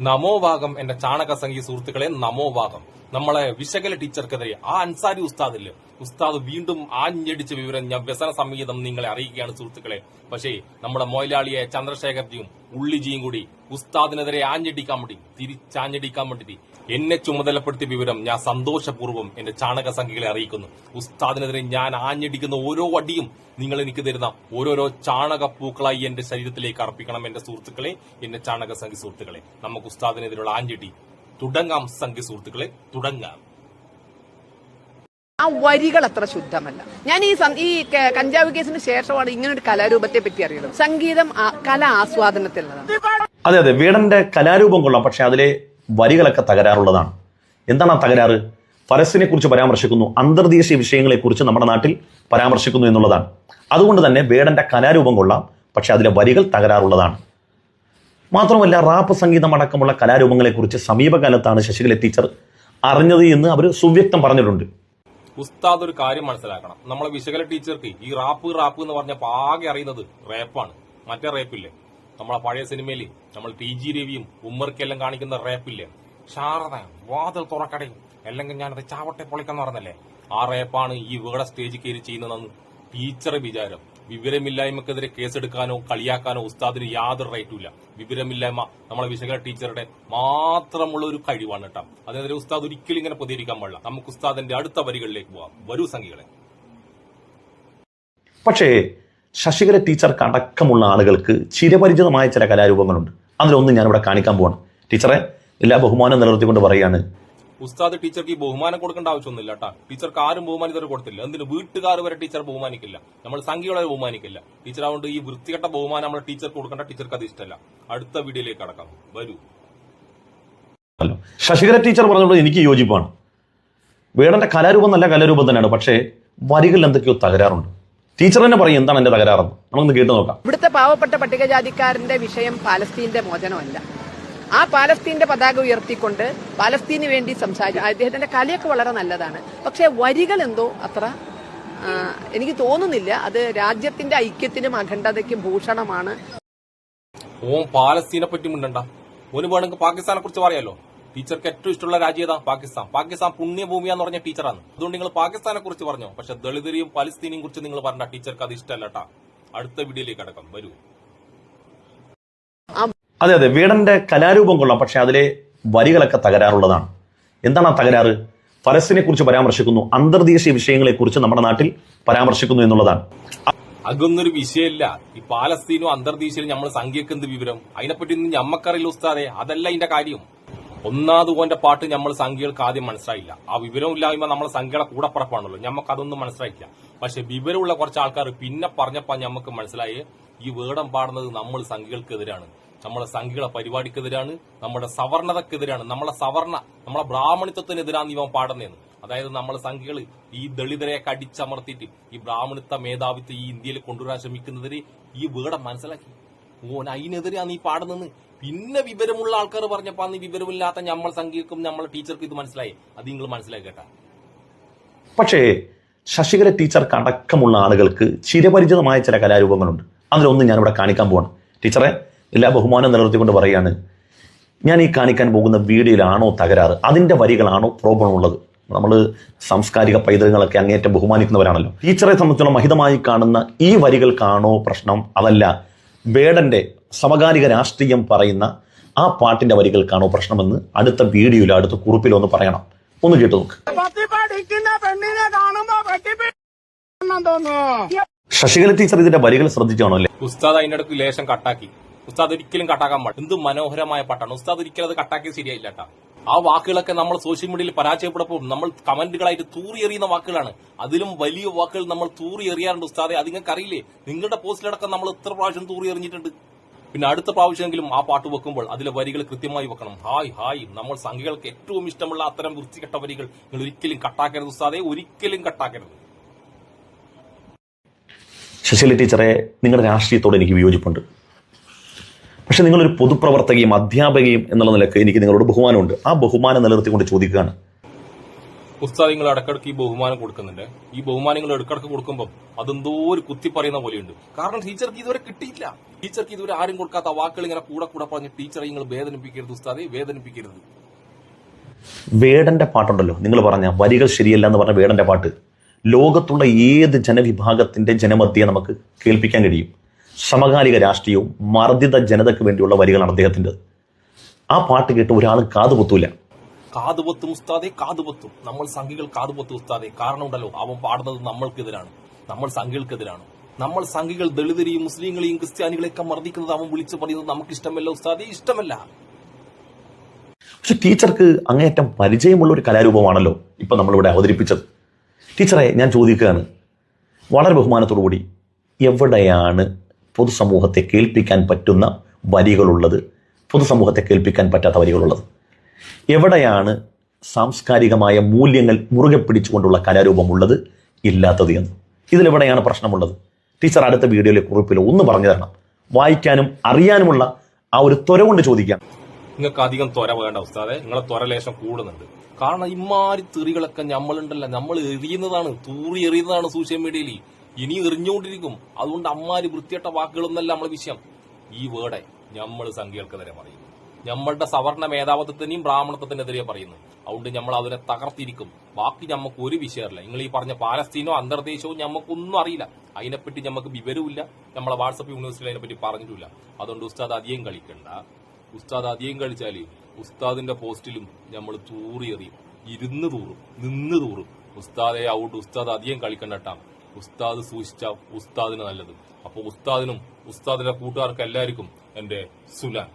നമോഭാഗം എന്റെ ചാണക സംഗീത സുഹൃത്തുക്കളെ, നമോഭാഗം. നമ്മളെ വിശകല ടീച്ചർക്കെതിരെ ആ അൻസാരി ഉസ്താദില്ലേ, ഉസ്താദ് വീണ്ടും ആഞ്ഞടിച്ച വിവരം ഞാൻ വ്യസന സംഗീതം നിങ്ങളെ അറിയിക്കുകയാണ് സുഹൃത്തുക്കളെ. പക്ഷേ നമ്മുടെ മൊയിലാളിയെ ചന്ദ്രശേഖർജിയും ഉള്ളിജിയും കൂടി ഉസ്താദിനെതിരെ ആഞ്ഞടിക്കാൻ വേണ്ടി, തിരിച്ചാഞ്ഞടിക്കാൻ വേണ്ടി എന്നെ ചുമതലപ്പെടുത്തിയ വിവരം ഞാൻ സന്തോഷപൂർവ്വം എന്റെ ചാണക സംഖ്യകളെ അറിയിക്കുന്നു. ഉസ്താദിനെതിരെ ഞാൻ ആഞ്ഞടിക്കുന്ന ഓരോ അടിയും നിങ്ങൾ എനിക്ക് തരുന്ന ഓരോരോ ചാണകപ്പൂക്കളായി എന്റെ ശരീരത്തിലേക്ക് അർപ്പിക്കണം എന്റെ സുഹൃത്തുക്കളെ, എന്റെ ചാണക സംഖ്യ സുഹൃത്തുക്കളെ. നമുക്ക് ഉസ്താദിനെതിരെയുള്ള ആഞ്ഞടി തുടങ്ങാം സംഖ്യ സുഹൃത്തുക്കളെ, തുടങ്ങാം. ആ വരികൾ അത്ര ശുദ്ധമല്ല. ഞാൻ ഈ കഞ്ചാവ് കേസിന് ശേഷമാണ് ഇങ്ങനെ ഒരു കലാരൂപത്തെ പറ്റി അറിയുന്നത്. സംഗീതം കല ആസ്വാദനത്തിൽ നിന്നാണ്. അതെ അതെ, വീടന്റെ കലാരൂപം കൊള്ളാം, പക്ഷെ അതിലെ വരികളൊക്കെ തകരാറുള്ളതാണ്. എന്താണ് ആ തകരാറ്? ഫലസ്തീനെ കുറിച്ച് പരാമർശിക്കുന്നു, അന്തർദേശീയ വിഷയങ്ങളെക്കുറിച്ച് നമ്മുടെ നാട്ടിൽ പരാമർശിക്കുന്നു എന്നുള്ളതാണ്. അതുകൊണ്ട് തന്നെ വേടന്റെ കലാരൂപം കൊള്ളാം, പക്ഷെ അതിലെ വരികൾ തകരാറുള്ളതാണ്. മാത്രമല്ല, റാപ്പ് സംഗീതം അടക്കമുള്ള കലാരൂപങ്ങളെക്കുറിച്ച് സമീപകാലത്താണ് ശശികല ടീച്ചർ അറിഞ്ഞത് എന്ന് അവർ സുവ്യക്തം പറഞ്ഞിട്ടുണ്ട്. ഉസ്താദ് ഒരു കാര്യം മനസ്സിലാക്കണം, നമ്മളെ വിശകല ടീച്ചർക്ക് ഈ റാപ്പ് എന്ന് പറഞ്ഞപ്പോൾ ആകെ അറിയുന്നത് റേപ്പാണ്. മറ്റേ റേപ്പില്ലേ, നമ്മളെ പഴയ സിനിമയിൽ നമ്മൾ TG രവിയും ഉമ്മർക്കെല്ലാം കാണിക്കുന്ന റേപ്പില്ലേ, ശാരദ വാതിൽ തുറക്കടയും അല്ലെങ്കിൽ ഞാനത് ചാവട്ടെ പൊളിക്കെന്ന് പറഞ്ഞല്ലേ, ആ റേപ്പാണ് ഈ വേടെ സ്റ്റേജിൽ കയറി ചെയ്യുന്നതെന്ന് ടീച്ചറെ വിചാരം. വിവരമില്ലായ്മക്കെതിരെ കേസെടുക്കാനോ കളിയാക്കാനോ ഉസ്താദിന് യാതൊരു റൈറ്റും ഇല്ല. വിവരമില്ലായ്മ നമ്മളെ വിശകല ടീച്ചറുടെ മാത്രമുള്ള ഒരു കഴിവാണ് കേട്ടോ. അതിനെതിരെ ഉസ്താദ് ഒരിക്കലും ഇങ്ങനെ പ്രതികരിക്കാൻ പാടില്ല. നമുക്ക് ഉസ്താദിന്റെ അടുത്ത വരികളിലേക്ക് പോവാം. വരൂ സംഖ്യകളെ. പക്ഷേ ശശികല ടീച്ചർക്ക് അടക്കമുള്ള ആളുകൾക്ക് ചിരപരിചിതമായ ചില കലാരൂപങ്ങളുണ്ട്. അതിലൊന്നും ഞാനിവിടെ കാണിക്കാൻ പോവാണ്. ടീച്ചറെ എല്ലാ ബഹുമാനം നിലനിർത്തിക്കൊണ്ട് പറയുകയാണ്, ഉസ്താദ് ടീച്ചർക്ക് ഈ ബഹുമാനം കൊടുക്കേണ്ട ആവശ്യമൊന്നുമില്ല കേട്ടാ. ടീച്ചർക്ക് ആരും ബഹുമാനിതരെ കൊടുത്തില്ല. എന്തിന് വീട്ടുകാർ വരെ ടീച്ചർ ബഹുമാനിക്കില്ല, നമ്മൾ സംഖ്യകളെ ബഹുമാനിക്കില്ല. ടീച്ചർ അതുകൊണ്ട് ഈ വൃത്തികെട്ട ബഹുമാനം നമ്മൾ ടീച്ചർക്ക് കൊടുക്കേണ്ട. ടീച്ചർക്ക് അത് ഇഷ്ടമല്ല. അടുത്ത വീഡിയോയിലേക്ക് കടക്കാം, വരൂ. ശശികല ടീച്ചർ പറഞ്ഞത് എനിക്ക് യോജിപ്പാണ്. വേടന്റെ കലാരൂപം നല്ല കലാരൂപം തന്നെയാണ്, പക്ഷേ വരികളിൽ എന്തൊക്കെയോ തകരാറുണ്ട്. ടീച്ചർ തന്നെ പറയും എന്താണ് എന്റെ തകരാറെന്ന്. നമുക്കൊന്ന് കേട്ടു നോക്കാം. ഇവിടുത്തെ പാവപ്പെട്ട പട്ടികജാതിക്കാരന്റെ വിഷയം പാലസ്തീന്റെ മോചനമല്ല. ആ പാലസ്തീന്റെ പതാക ഉയർത്തിക്കൊണ്ട് പാലസ്തീന് വേണ്ടി സംസാരിച്ചു. അദ്ദേഹത്തിന്റെ കലയൊക്കെ വളരെ നല്ലതാണ്, പക്ഷെ വരികൾ എന്തോ അത്ര എനിക്ക് തോന്നുന്നില്ല അത് രാജ്യത്തിന്റെ ഐക്യത്തിനും അഖണ്ഡതയ്ക്കും ഭൂഷണമാണ്. ഓൻ പാലസ്തീനെ പറ്റി മിണ്ടണ്ട. ഓന് വേണമെങ്കിൽ പാകിസ്ഥാനെ കുറിച്ച് പറയാലോ. ടീച്ചർക്ക് ഏറ്റവും ഇഷ്ടമുള്ള രാജ്യം ഏതാ? പാകിസ്ഥാൻ പുണ്യഭൂമിയാന്ന് പറഞ്ഞ ടീച്ചറാണ്. അതുകൊണ്ട് നിങ്ങൾ പാകിസ്ഥാനെ കുറിച്ച് പറഞ്ഞോ, പക്ഷെ ദളിതരെയും പലസ്തീനെയും കുറിച്ച് നിങ്ങൾ പറഞ്ഞ ടീച്ചർക്ക് അത് ഇഷ്ടമല്ല കേട്ടാ. അടുത്ത വീഡിയോയിലേക്ക് കടക്കാം, വരൂ. അതെ അതെ, വേടന്റെ കലാരൂപം കൊള്ളാം, പക്ഷെ അതിലെ വരികളൊക്കെ തകരാറുള്ളതാണ്. എന്താണ് ആ തകരാറ്? ഫലസ്തീനെ കുറിച്ച് പരാമർശിക്കുന്നു, അന്തർദേശീയ വിഷയങ്ങളെക്കുറിച്ച് നമ്മുടെ നാട്ടിൽ പരാമർശിക്കുന്നു എന്നുള്ളതാണ്. അതൊന്നൊരു വിഷയമില്ല. ഈ പാലസ്തീനും അന്തർദേശീയവും നമ്മൾ സംഖ്യക്ക് എന്ത് വിവരം? അതിനെപ്പറ്റി ഒന്നും ഞമ്മക്കറിയില്ല ഉസ്താദെ. അതല്ല അതിന്റെ കാര്യം. ഒന്നാമത് ഓന്റെ പാട്ട് നമ്മൾ സംഖ്യകൾക്ക് ആദ്യം മനസ്സിലായില്ല. ആ വിവരമില്ലായ്മ നമ്മളെ സംഖ്യയുടെ കൂടപ്പുറപ്പാണല്ലോ, ഞമ്മക്ക് അതൊന്നും മനസ്സിലായില്ല. പക്ഷെ വിവരമുള്ള കുറച്ച് ആൾക്കാർ പിന്നെ പറഞ്ഞപ്പോ ഞമ്മക്ക് മനസ്സിലായി ഈ വേടം പാടുന്നത് നമ്മൾ സംഖ്യകൾക്കെതിരാണ്, നമ്മളെ സംഖ്യകളെ പരിപാടിക്കെതിരാണ്, നമ്മുടെ സവർണതക്കെതിരാണ്, നമ്മളെ ബ്രാഹ്മണിത്വത്തിനെതിരാണ് ഇവൻ പാടുന്നതെന്ന്. അതായത് നമ്മളെ സംഖ്യകൾ ഈ ദളിതരെ കടിച്ചമർത്തിയിട്ട് ഈ ബ്രാഹ്മണിത്വ മേധാവിത്വം ഈ ഇന്ത്യയിൽ കൊണ്ടുവരാൻ ശ്രമിക്കുന്നതിന് ഈ വേടം മനസ്സിലാക്കി. ഓൻ അതിനെതിരെയാണ് ഈ പാടുന്നത്. പിന്നെ വിവരമുള്ള ആൾക്കാർ പറഞ്ഞപ്പോ അന്ന് വിവരമില്ലാത്ത നമ്മൾ സംഖ്യക്കും നമ്മളെ ടീച്ചർക്കും ഇത് മനസ്സിലായി. അത് നിങ്ങൾ മനസ്സിലാക്കി കേട്ടാ. പക്ഷേ ശശികല ടീച്ചർക്ക് അടക്കമുള്ള ആളുകൾക്ക് ചിരപരിചിതമായ ചില കലാരൂപങ്ങളുണ്ട്. അതിലൊന്നും ഞാനിവിടെ കാണിക്കാൻ പോവാണ്. ടീച്ചറെ എല്ലാ ബഹുമാനം നിലനിർത്തിക്കൊണ്ട് പറയുകയാണ്, ഞാൻ ഈ കാണിക്കാൻ പോകുന്ന വീഡിയോയിലാണോ തകരാറ്, അതിന്റെ വരികളാണോ പ്രോബ്ലം ഉള്ളത്? നമ്മൾ സാംസ്കാരിക പൈതൃകങ്ങളൊക്കെ അങ്ങേറ്റം ബഹുമാനിക്കുന്നവരാണല്ലോ. ടീച്ചറെ സംബന്ധിച്ചുള്ള മഹിതമായി കാണുന്ന ഈ വരികൾക്കാണോ പ്രശ്നം, അതല്ല വേടന്റെ സമകാലിക രാഷ്ട്രീയം പറയുന്ന ആ പാട്ടിന്റെ വരികൾക്കാണോ പ്രശ്നമെന്ന് അടുത്ത വീഡിയോയിലോ അടുത്ത കുറിപ്പിലോ ഒന്ന് പറയണം. ഒന്ന് കേട്ടു നോക്ക്. ശശികല ടീച്ചർ ഇതിന്റെ വരികൾ ശ്രദ്ധിച്ചാണോ അല്ലേ? ഉസ്താദ് അതിന്റെ അടുത്ത് ലേശം കട്ടാക്കി. ഉസ്താദ് ഒരിക്കലും കട്ടാക്കാൻ പാടില്ല. എന്ത് മനോഹരമായ പാട്ടാണ്. ഉസ്താദ് ഒരിക്കലും അത് കട്ടാക്കിയത് ശരിയായില്ല കേട്ടാ. ആ വാക്കുകളൊക്കെ നമ്മൾ സോഷ്യൽ മീഡിയയിൽ പരാജയപ്പെട്ടപ്പോൾ നമ്മൾ കമന്റുകളായിട്ട് തൂറി എറിയുന്ന വാക്കുകളാണ്. അതിലും വലിയ വാക്കുകൾ നമ്മൾ തൂറി എറിയാറുണ്ട് ഉസ്താദെ. അത് നിങ്ങൾക്ക് അറിയില്ലേ? നിങ്ങളുടെ പോസ്റ്റിലടക്കം നമ്മൾ എത്ര പ്രാവശ്യം തൂറി എറിഞ്ഞിട്ടുണ്ട്. പിന്നെ അടുത്ത പ്രാവശ്യമെങ്കിലും ആ പാട്ട് വെക്കുമ്പോൾ അതിലെ വരികൾ കൃത്യമായി വെക്കണം. ഹായ് നമ്മൾ സംഖ്യകൾക്ക് ഏറ്റവും ഇഷ്ടമുള്ള അത്തരം വൃത്തികെട്ട വരികൾ നിങ്ങൾ ഒരിക്കലും കട്ടാക്കരുത് ഉസ്താദെ, ഒരിക്കലും കട്ടാക്കരുത്. ശശികല ടീച്ചറെ, നിങ്ങളുടെ രാഷ്ട്രീയത്തോട് എനിക്ക് വിയോജിപ്പുണ്ട്. പക്ഷെ നിങ്ങളൊരു പൊതുപ്രവർത്തകയും അധ്യാപകയും എന്നുള്ള നിലക്ക് എനിക്ക് നിങ്ങളോട് ബഹുമാനമുണ്ട്. ആ ബഹുമാനം നിലനിർത്തിക്കൊണ്ട് ചോദിക്കുകയാണ്, ഉസ്താദ് നിങ്ങൾ ഇടക്കിടക്ക് ഈ ബഹുമാനം കൊടുക്കുന്നുണ്ട്. ഈ ബഹുമാനം നിങ്ങൾ ഇടക്കിടക്ക് കൊടുക്കുമ്പോൾ അതെന്തോ ഒരു കുത്തി പറയുന്ന പോലെയുണ്ട്. കാരണം ടീച്ചർക്ക് ഇതുവരെ കിട്ടിയില്ല. ടീച്ചർക്ക് ഇതുവരെ ആരും കൊടുക്കാത്ത വാക്കുകൾ ഇങ്ങനെ കൂടെ പറഞ്ഞ് ടീച്ചറെ നിങ്ങൾ വേദനിപ്പിക്കരുത് ഉസ്താദെ, വേദനിപ്പിക്കരുത്. വേടന്റെ പാട്ടുണ്ടല്ലോ, നിങ്ങൾ പറഞ്ഞ വരികൾ ശരിയല്ല എന്ന് പറഞ്ഞ വേടന്റെ പാട്ട് ലോകത്തുള്ള ഏത് ജനവിഭാഗത്തിന്റെ ജനമധ്യയെ നമുക്ക് കേൾപ്പിക്കാൻ കഴിയും. സമകാലിക രാഷ്ട്രീയവും മർദ്ദിത ജനതയ്ക്ക് വേണ്ടിയുള്ള വരികളാണ് അദ്ദേഹത്തിന്റെ. ആ പാട്ട് കേട്ട് ഒരാളും കാതുപൊത്തൂല. കാതുപൊത്തും ഉസ്താദെ, കാതുപൊത്തും. നമ്മൾ സംഘികൾ കാതുപൊത്തും ഉസ്താദെ. കാരണം ഉണ്ടല്ലോ, അവൻ പാടുന്നത് നമ്മൾക്കെതിരാണ്, നമ്മൾ സംഘികൾക്കെതിരാണ്. നമ്മൾ സംഘികൾ ദളിതരെയും മുസ്ലിങ്ങളെയും ക്രിസ്ത്യാനികളെയൊക്കെ മർദ്ദിക്കുന്നത് അവൻ വിളിച്ചു പറയുന്നത് നമുക്ക് ഇഷ്ടമല്ല ഉസ്താദെ, ഇഷ്ടമല്ല. പക്ഷെ ടീച്ചർക്ക് അങ്ങേയറ്റം പരിചയമുള്ള ഒരു കലാരൂപമാണല്ലോ ഇപ്പൊ നമ്മളിവിടെ അവതരിപ്പിച്ചത്. ടീച്ചറെ ഞാൻ ചോദിക്കുകയാണ് വളരെ ബഹുമാനത്തോടുകൂടി, എവിടെയാണ് പൊതുസമൂഹത്തെ കേൾപ്പിക്കാൻ പറ്റുന്ന വരികളുള്ളത്, പൊതുസമൂഹത്തെ കേൾപ്പിക്കാൻ പറ്റാത്ത വരികളുള്ളത്? എവിടെയാണ് സാംസ്കാരികമായ മൂല്യങ്ങൾ മുറുകെ പിടിച്ചുകൊണ്ടുള്ള കലാരൂപമുള്ളത്, ഇല്ലാത്തത് എന്ന്? ഇതിലെവിടെയാണ് പ്രശ്നമുള്ളത്? ടീച്ചർ അടുത്ത വീഡിയോയിലെ കുറിപ്പിൽ ഒന്ന് പറഞ്ഞു തരണം. വായിക്കാനും അറിയാനുമുള്ള ആ ഒരു ത്വര കൊണ്ട് ചോദിക്കാം. നിങ്ങൾക്ക് അധികം ത്വര വേണ്ട ഉസ്താദെ, നിങ്ങളെ ത്വര ലേശം കൂടുന്നുണ്ട്. കാരണം ഇമാരി തെറികളൊക്കെ നമ്മളുണ്ടല്ല, നമ്മൾ എറിയുന്നതാണ്, തൂറി എറിയുന്നതാണ് സോഷ്യൽ മീഡിയയിൽ. ഇനി എറിഞ്ഞുകൊണ്ടിരിക്കും. അതുകൊണ്ട് അമ്മാരി വൃത്തിയട്ട വാക്കുകളൊന്നല്ല നമ്മളെ വിഷയം. ഈ വേർഡെ നമ്മൾ സംഖ്യകൾക്കെതിരെ പറയും. നമ്മളുടെ സവർണ മേധാവിത്വത്തിനെയും ബ്രാഹ്മണത്വത്തിനെതിരെ പറയുന്നു. അതുകൊണ്ട് നമ്മൾ അതിനെ തകർത്തിരിക്കും. ബാക്കി നമുക്ക് ഒരു വിഷയമല്ല. നിങ്ങൾ ഈ പറഞ്ഞ പാലസ്തീനോ അന്തർദേശവും നമുക്കൊന്നും അറിയില്ല. അതിനെപ്പറ്റി നമുക്ക് വിവരമില്ല. നമ്മളെ വാട്സപ്പ് യൂണിവേഴ്സിറ്റിയിൽ അതിനെപ്പറ്റി പറഞ്ഞിട്ടില്ല. അതുകൊണ്ട് ഉസ്താദ് അധികം കളിക്കണ്ട. ഉസ്താദ് അധികം കളിച്ചാൽ ഉസ്താദിന്റെ പോസ്റ്റിലും നമ്മൾ തൂറി എറിയും. ഇരുന്ന് തൂറും, നിന്ന് തൂറും. ഉസ്താദെ ഔട്ട്. ഉസ്താദ് അധികം കളിക്കണ്ടട്ടാ. ഉസ്താദ് സൂക്ഷിച്ച ഉസ്താദിന് നല്ലത്. അപ്പോൾ ഉസ്താദിനും ഉസ്താദിന്റെ കൂട്ടുകാർക്ക് എല്ലാവർക്കും എന്റെ സുലാം.